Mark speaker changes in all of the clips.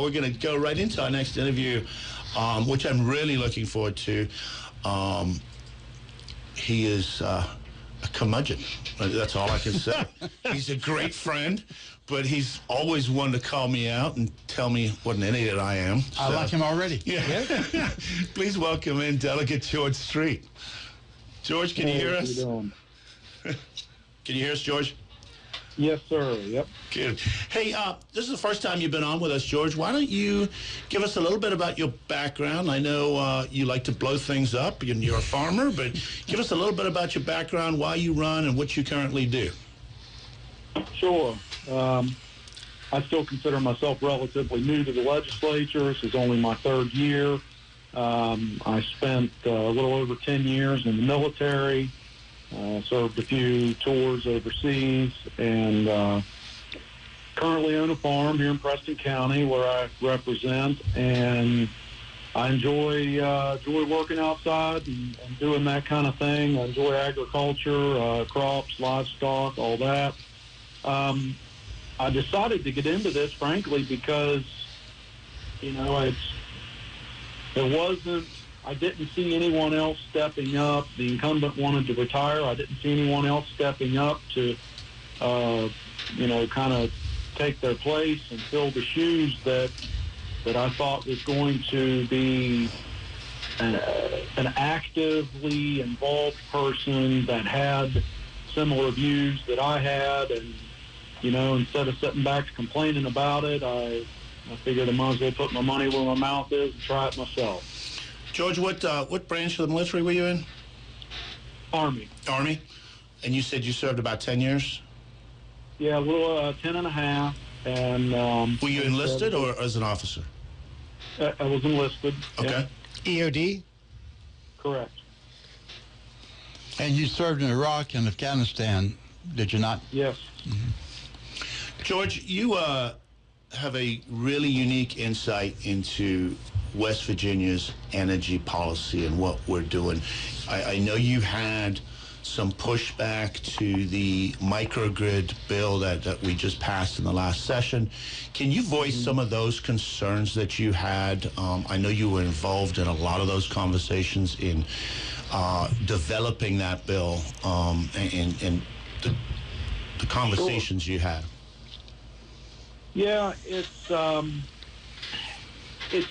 Speaker 1: We're going to go right into our next interview, which I'm really looking forward to. He is a curmudgeon. That's all I can say. He's a great friend, but he's always one to call me out and tell me what an idiot I am. So,
Speaker 2: I like him already.
Speaker 1: Yeah. Please welcome in Delegate George Street. George, can you hear us?
Speaker 3: How you doing?
Speaker 1: Can you hear us, George?
Speaker 3: Yes, sir. Yep.
Speaker 1: Good. Hey, this is the first time you've been on with us, George. Why don't you give us a little bit about your background? I know you like to blow things up, and you're a farmer, but give us a little bit about your background, why you run, and what you currently do.
Speaker 3: Sure. I still consider myself relatively new to the legislature. This is only my third year. I spent a little over 10 years in the military. Served a few tours overseas, and currently own a farm here in Preston County where I represent, and I enjoy working outside and doing that kind of thing. I enjoy agriculture, crops, livestock, all that. I decided to get into this, frankly, because, I didn't see anyone else stepping up. The incumbent wanted to retire. I didn't see anyone else stepping up to, kind of take their place and fill the shoes that I thought was going to be an actively involved person that had similar views that I had. And, instead of sitting back complaining about it, I figured I might as well put my money where my mouth is and try it myself.
Speaker 1: George, what branch of the military were you in?
Speaker 3: Army.
Speaker 1: Army? And you said you served about 10 years?
Speaker 3: Yeah, a little 10 and a half. And,
Speaker 1: were you enlisted or as an officer?
Speaker 3: I was enlisted.
Speaker 1: Okay.
Speaker 3: Yeah.
Speaker 2: EOD?
Speaker 3: Correct.
Speaker 2: And you served in Iraq and Afghanistan, did you not?
Speaker 3: Yes.
Speaker 1: Mm-hmm. George, you have a really unique insight into West Virginia's energy policy and what we're doing. I know you had some pushback to the microgrid bill that we just passed in the last session. Can you voice some of those concerns that you had? I know you were involved in a lot of those conversations in developing that bill and the conversations you had.
Speaker 3: Yeah, it's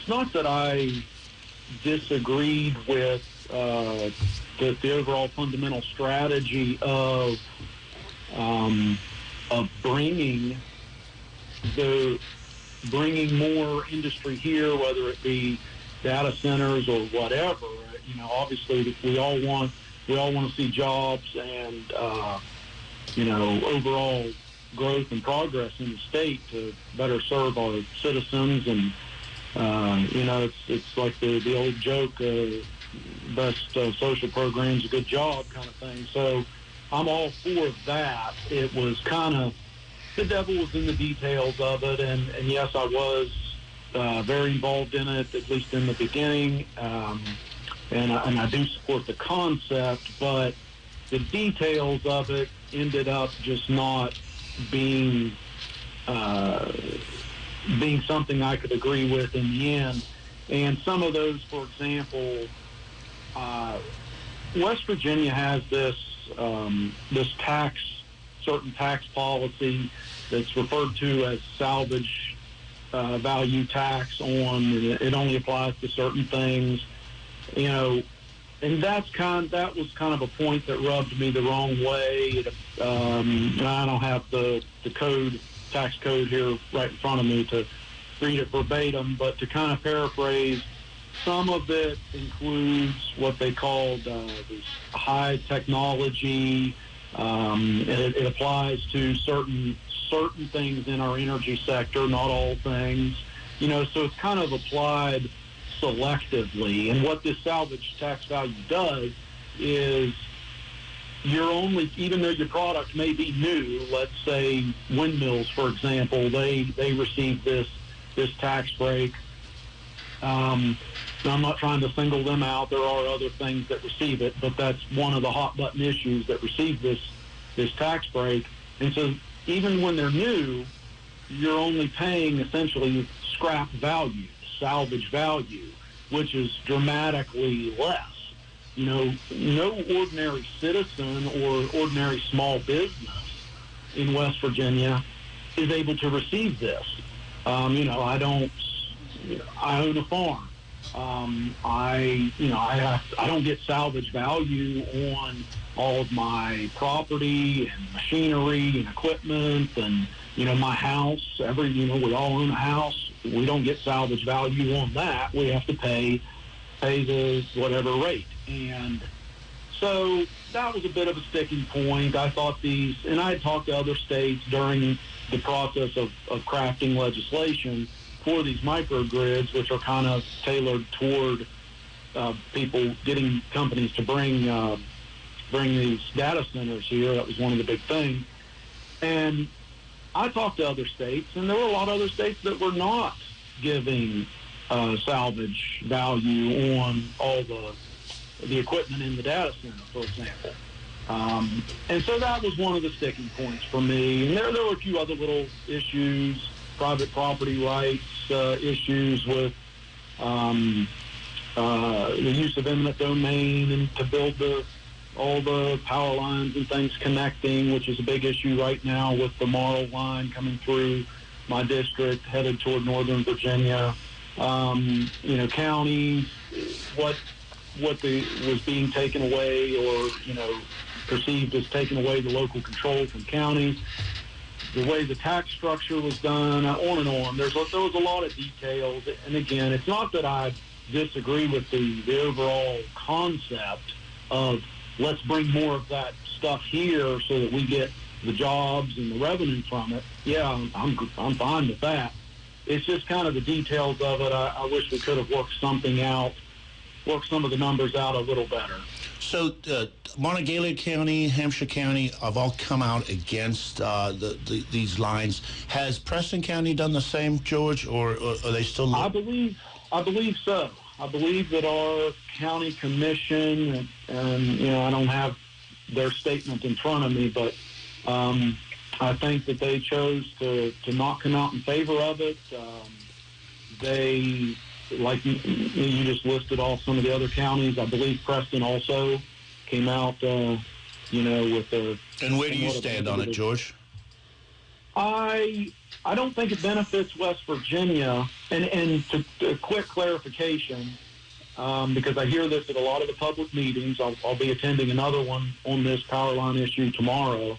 Speaker 3: not that I disagreed with the overall fundamental strategy of bringing more industry here, whether it be data centers or whatever. Obviously we all want to see jobs and overall growth and progress in the state to better serve our citizens. And it's like the old joke, best social program's a good job kind of thing. So I'm all for that. It was kind of, the devil was in the details of it. And yes, I was very involved in it, at least in the beginning. And I do support the concept, but the details of it ended up just not being something I could agree with in the end. And some of those, for example, West Virginia has this certain tax policy that's referred to as salvage value tax on. It only applies to certain things, and that was kind of a point that rubbed me the wrong way. I don't have the tax code here right in front of me to read it verbatim, but to kind of paraphrase, some of it includes what they called this high technology. It applies to certain things in our energy sector, not all things. So it's kind of applied selectively. And what this salvage tax value does is even though your product may be new, let's say windmills, for example, they receive this tax break. I'm not trying to single them out. There are other things that receive it, but that's one of the hot button issues that receive this tax break. And so even when they're new, you're only paying essentially scrap value, salvage value, which is dramatically less. You know, no ordinary citizen or ordinary small business in West Virginia is able to receive this. You know, I own a farm. I don't get salvage value on all of my property and machinery and equipment and, you know, my house. We all own a house. We don't get salvage value on that. We have to pay the whatever rate. And so that was a bit of a sticking point. I thought and I had talked to other states during the process of crafting legislation for these microgrids, which are kind of tailored toward people, getting companies to bring these data centers here. That was one of the big things. And I talked to other states, and there were a lot of other states that were not giving salvage value on all the equipment in the data center, for example. And so that was one of the sticking points for me. And there were a few other little issues, private property rights issues with the use of eminent domain and to build all the power lines and things connecting, which is a big issue right now with the Marl line coming through my district headed toward Northern Virginia. You know, counties, what was being taken away or, you know, perceived as taking away the local control from counties, the way the tax structure was done, on and on. There was a lot of details. And again, it's not that I disagree with the overall concept of let's bring more of that stuff here so that we get the jobs and the revenue from it. Yeah, I'm fine with that. It's just kind of the details of it. I wish we could have worked something out, worked some of the numbers out a little better.
Speaker 1: So Monongalia County, Hampshire County have all come out against these lines. Has Preston County done the same, George, or are they still?
Speaker 3: I believe so. I believe that our county commission, and you know, I don't have their statement in front of me, but I think that they chose to not come out in favor of it. They, like you just listed off some of the other counties, I believe Preston also came out, you know, with a...
Speaker 1: And where do you stand on it, George?
Speaker 3: I don't think it benefits West Virginia. And to quick clarification, because I hear this at a lot of the public meetings. I'll be attending another one on this power line issue tomorrow.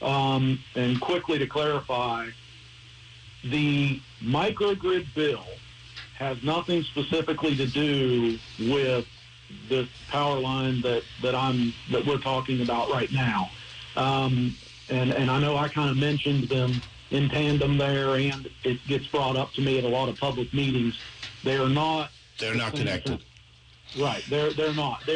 Speaker 3: And quickly to clarify, the microgrid bill has nothing specifically to do with this power line that we're talking about right now. And I know I kind of mentioned them in tandem there, and it gets brought up to me at a lot of public meetings. They're not
Speaker 1: connected.
Speaker 3: Right. They're not.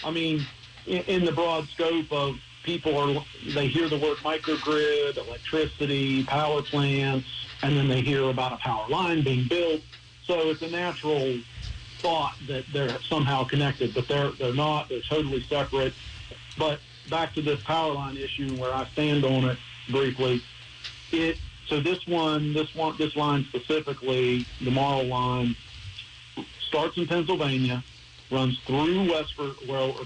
Speaker 3: I mean, in the broad scope of people they hear the word microgrid, electricity, power plants, and then they hear about a power line being built. So it's a natural thought that they're somehow connected, but they're not. They're totally separate. But back to this power line issue, where I stand on it briefly. So this line specifically, the Marl line, starts in Pennsylvania, runs through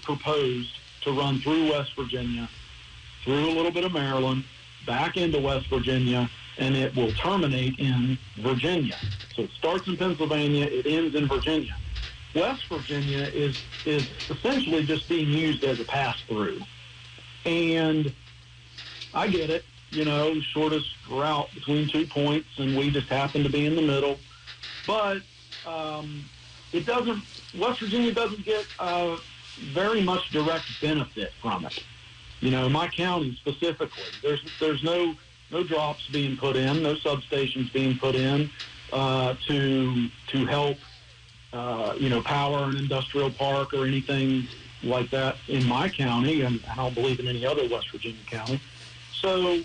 Speaker 3: proposed to run through West Virginia, through a little bit of Maryland, back into West Virginia, and it will terminate in Virginia. So it starts in Pennsylvania, it ends in Virginia. West Virginia is essentially just being used as a pass-through. And I get it, you know, shortest route between 2 points, and we just happen to be in the middle. But West Virginia doesn't get very much direct benefit from it. You know, my county specifically, there's no drops being put in, no substations being put in to help, you know, power an industrial park or anything like that in my county, and I don't believe in any other West Virginia county. So,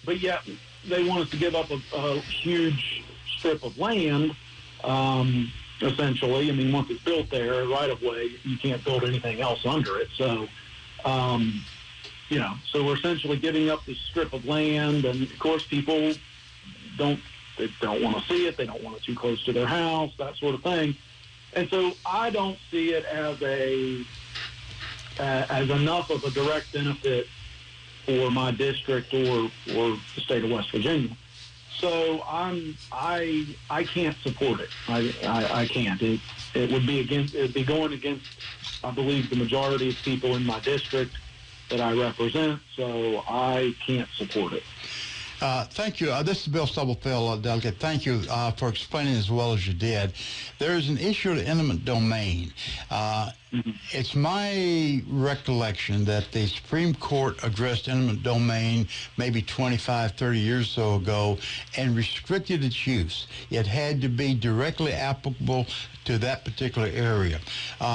Speaker 3: but yet they want us to give up a huge strip of land, essentially. I mean, once it's built there, right of way, you can't build anything else under it. So, you know, so we're essentially giving up this strip of land, and of course people don't want to see it. They don't want it too close to their house, that sort of thing. And so I don't see it as as enough of a direct benefit for my district or the state of West Virginia. So I can't support it. I can't. It would be going against, I believe, the majority of people in my district that I represent. So I can't support it.
Speaker 2: Thank you. This is Bill Stubblefield, Delegate. Thank you for explaining as well as you did. There is an issue of eminent domain. It's my recollection that the Supreme Court addressed eminent domain maybe 25, 30 years or so ago and restricted its use. It had to be directly applicable to that particular area.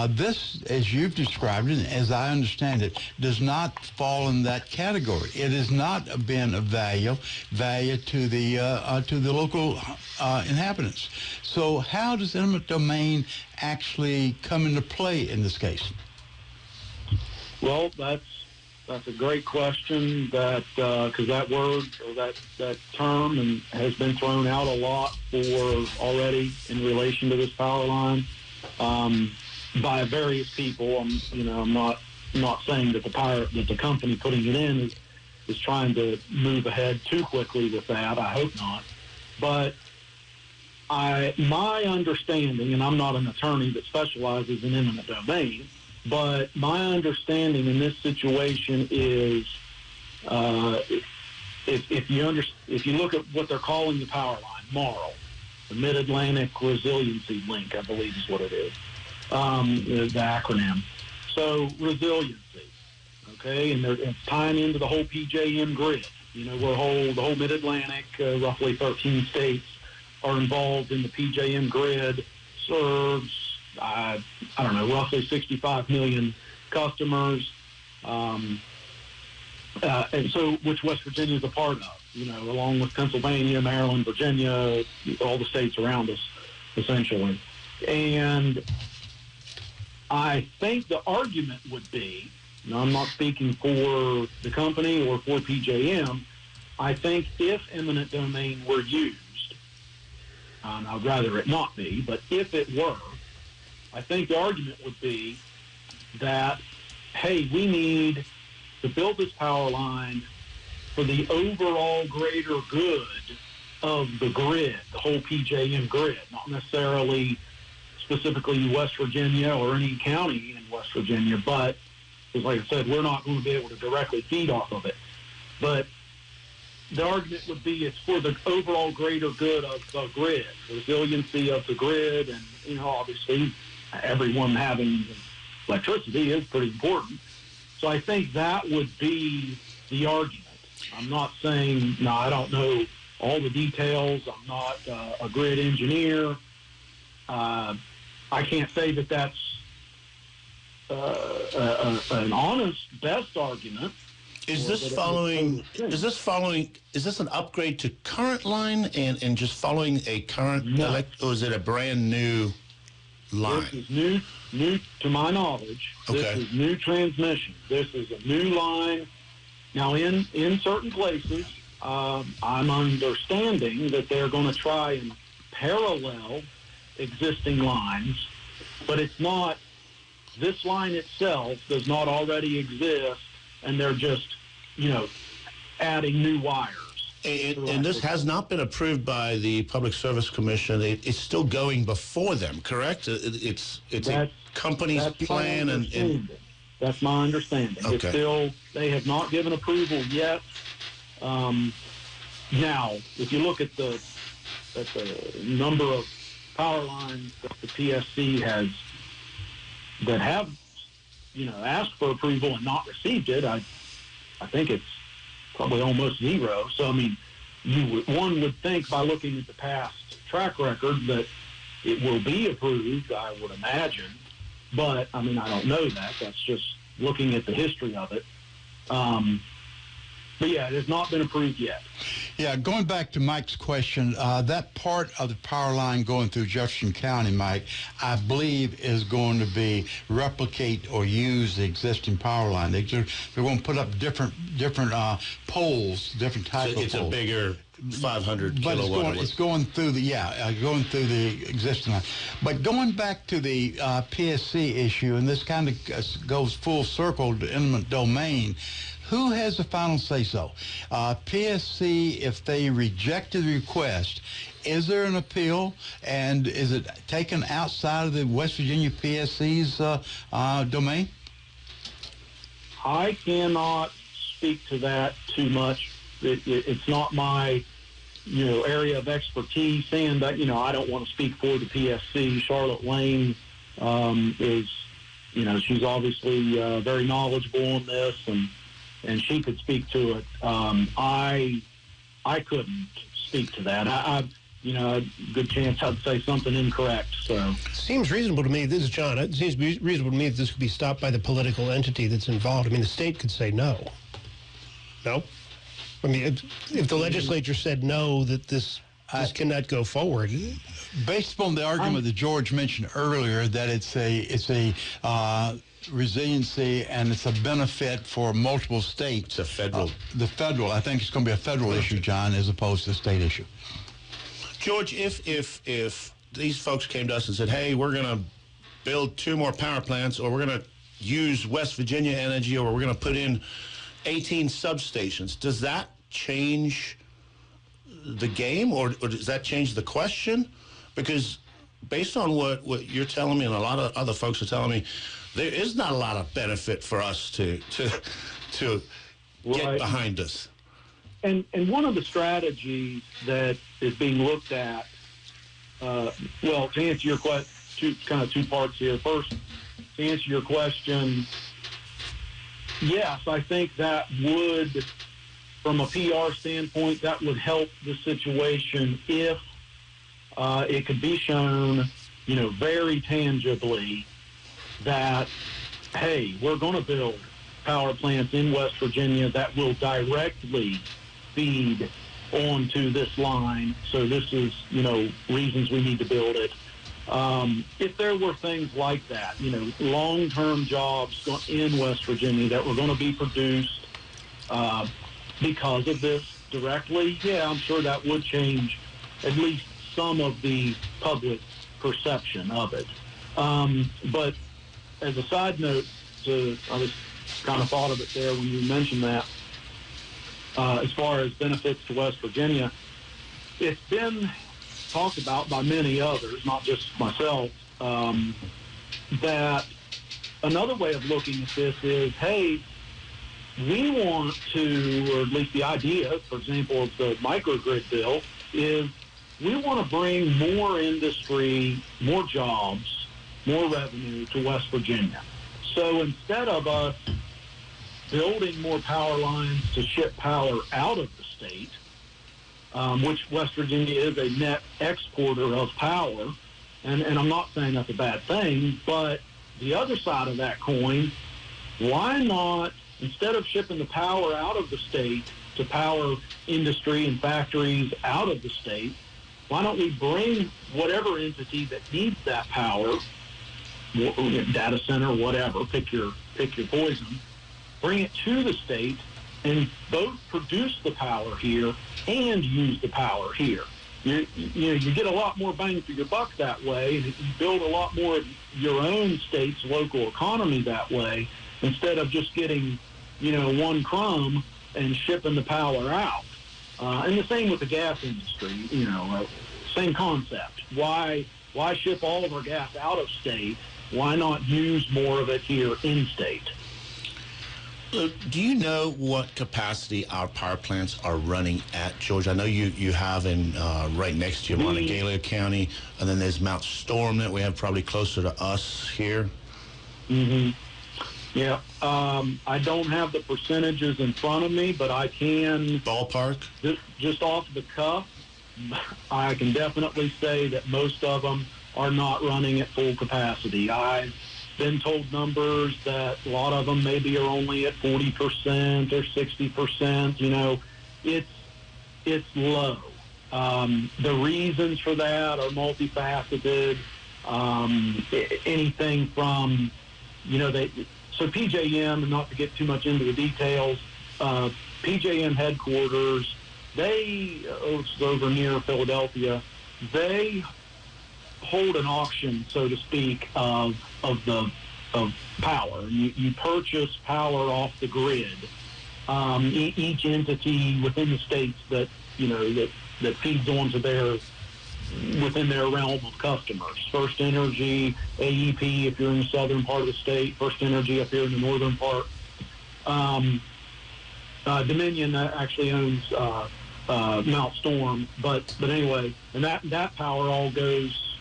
Speaker 2: This, as you've described it, as I understand it, does not fall in that category. It has not been of value to the local inhabitants. So how does eminent domain actually come into play in this case?
Speaker 3: Well, that's a great question. Because that word or that term has been thrown out a lot already in relation to this power line by various people. I'm not saying that the company putting it in is trying to move ahead too quickly with that. I hope not. But my understanding, and I'm not an attorney that specializes in eminent domain, but my understanding in this situation is if you look at what they're calling the power line, MARL, the Mid-Atlantic Resiliency Link, I believe is what it is, the acronym. So resiliency, okay, and it's tying into the whole PJM grid. The whole Mid-Atlantic, roughly 13 states are involved in the PJM grid, serves, I don't know, roughly 65 million customers, and so which West Virginia is a part of, along with Pennsylvania, Maryland, Virginia, all the states around us, essentially. And I think the argument would be, I'm not speaking for the company or for PJM, I think if eminent domain were used, and I'd rather it not be, but if it were, I think the argument would be that, hey, we need to build this power line for the overall greater good of the grid, the whole PJM grid, not necessarily specifically West Virginia or any county in West Virginia, but because, like I said, we're not going to be able to directly feed off of it. But the argument would be it's for the overall greater good of the grid, the resiliency of the grid, and, obviously everyone having electricity is pretty important. So I think that would be the argument. I'm not saying, I don't know all the details. I'm not a grid engineer. I can't say that that's an honest, best argument.
Speaker 1: Is this an upgrade to current line and just following a current or is it a brand new line?
Speaker 3: This is new to my knowledge.
Speaker 1: Okay.
Speaker 3: This is new transmission. This is a new line. Now, in certain places, I'm understanding that they're going to try and parallel existing lines, but it's not, this line itself does not already exist, and they're just, adding new wires.
Speaker 1: And this has not been approved by the Public Service Commission. It's still going before them, correct? It's a company's plan.
Speaker 3: That's my understanding.
Speaker 1: Okay.
Speaker 3: It's still, they have not given approval yet. Now, if you look at the number of power lines that the PSC has that have, asked for approval and not received it, I think it's probably almost zero. So, I mean, one would think by looking at the past track record that it will be approved, I would imagine. But, I mean, I don't know that. That's just looking at the history of it. But, yeah, it has not been approved yet.
Speaker 2: Yeah, going back to Mike's question, that part of the power line going through Jefferson County, Mike, I believe is going to be replicate or use the existing power line. They're going to put up different poles, different type of poles.
Speaker 1: It's a bigger 500
Speaker 2: but
Speaker 1: kilowatt.
Speaker 2: it's going through going through the existing line. But going back to the PSC issue, and this kind of goes full circle to eminent domain. Who has the final say-so? PSC, if they rejected the request, is there an appeal, and is it taken outside of the West Virginia PSC's domain?
Speaker 3: I cannot speak to that too much. It's not my, area of expertise, and I don't want to speak for the PSC. Charlotte Lane is, she's obviously very knowledgeable on this, and she could speak to it. I couldn't speak to that. I good chance I'd say something incorrect. So
Speaker 4: seems reasonable to me. This is John. It seems reasonable to me that this could be stopped by the political entity that's involved. I mean, the state could say no. No, I mean, if the legislature said no, that this cannot go forward.
Speaker 2: Based upon the argument that George mentioned earlier, that it's a resiliency and it's a benefit for multiple states.
Speaker 1: It's a federal.
Speaker 2: I think it's going to be a federal issue, John, as opposed to a state issue.
Speaker 1: George, if these folks came to us and said, hey, we're going to build 2 more power plants, or we're going to use West Virginia energy, or we're going to put in 18 substations, does that change the game, or does that change the question? Because based on what you're telling me and a lot of other folks are telling me, there is not a lot of benefit for us to get behind us.
Speaker 3: And one of the strategies that is being looked at, to answer your question, two parts here. First, to answer your question, yes, I think that would, from a PR standpoint, that would help the situation if it could be shown, very tangibly that, hey, we're going to build power plants in West Virginia that will directly feed onto this line. So this is, reasons we need to build it. If there were things like that, long-term jobs in West Virginia that were going to be produced because of this directly, I'm sure that would change at least some of the public perception of it. But as a side note, I was kind of thought of it there when you mentioned that. As far as benefits to West Virginia, it's been talked about by many others, not just myself, that another way of looking at this is, hey, we want to, or at least the idea, for example, of the microgrid bill, is we want to bring more industry, more jobs, more revenue to West Virginia. So instead of us building more power lines to ship power out of the state, which West Virginia is a net exporter of power, and I'm not saying that's a bad thing, but the other side of that coin, why not, instead of shipping the power out of the state to power industry and factories out of the state, why don't we bring whatever entity that needs that power, data center, whatever, pick your poison, bring it to the state and both produce the power here and use the power here. You get a lot more bang for your buck that way, and you build a lot more of your own state's local economy that way, instead of just getting, one crumb and shipping the power out. And the same with the gas industry, same concept. Why ship all of our gas out of state? Why not use more of it here in state?
Speaker 1: Do you know what capacity our power plants are running at, George? I know you have in right next to you, Monongalia County, and then there's Mount Storm that we have probably closer to us here.
Speaker 3: Mm-hmm. Yeah. I don't have the percentages in front of me, but I can...
Speaker 1: Ballpark?
Speaker 3: Just off the cuff, I can definitely say that most of them are not running at full capacity. I've been told numbers that a lot of them maybe are only at 40% or 60%. It's low. The reasons for that are multifaceted. Anything from, so PJM, and not to get too much into the details, PJM headquarters it's over near Philadelphia, they hold an auction, so to speak, of power. You purchase power off the grid. Each entity within the states that feeds onto within their realm of customers. First Energy, AEP if you're in the southern part of the state, First Energy up here in the northern part. Dominion actually owns Mount Storm, but anyway, and that power all goes,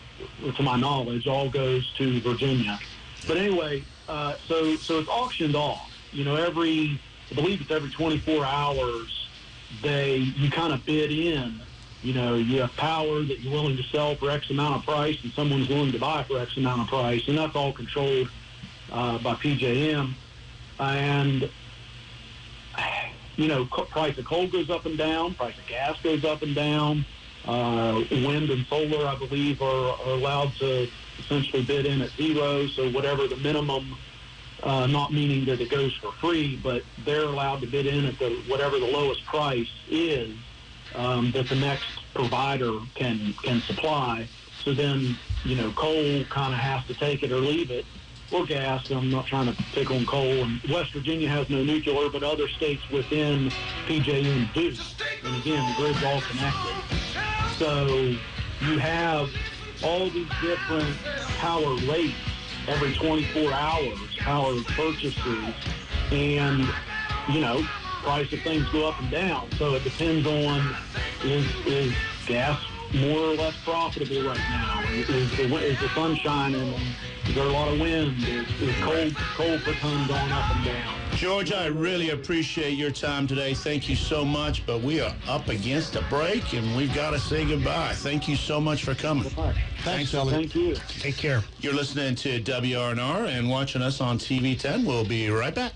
Speaker 3: to my knowledge, all goes to Virginia. But anyway, so it's auctioned off. I believe it's every 24 hours. You kind of bid in. You have power that you're willing to sell for X amount of price, and someone's willing to buy for X amount of price, and that's all controlled by PJM. And price of coal goes up and down, price of gas goes up and down. Wind and solar, I believe, are allowed to essentially bid in at zero. So whatever the minimum, not meaning that it goes for free, but they're allowed to bid in at whatever the lowest price is that the next provider can supply. So then, coal kind of has to take it or leave it, or gas. I'm not trying to pick on coal. And West Virginia has no nuclear, but other states within PJM do. And again, the grid's all connected. So you have all these different power rates every 24 hours, power purchases, and, price of things go up and down. So it depends on, is gas more or less profitable right now? Is the sun shining? Is there a lot of wind? Is coal per ton going up and down?
Speaker 1: George, I really appreciate your time today. Thank you so much, but we are up against a break, and we've got to say goodbye. Thank you so much for coming.
Speaker 2: Thanks, Elliot.
Speaker 3: Thank you.
Speaker 4: Take care.
Speaker 1: You're listening to WRNR and watching us on TV 10. We'll be right back.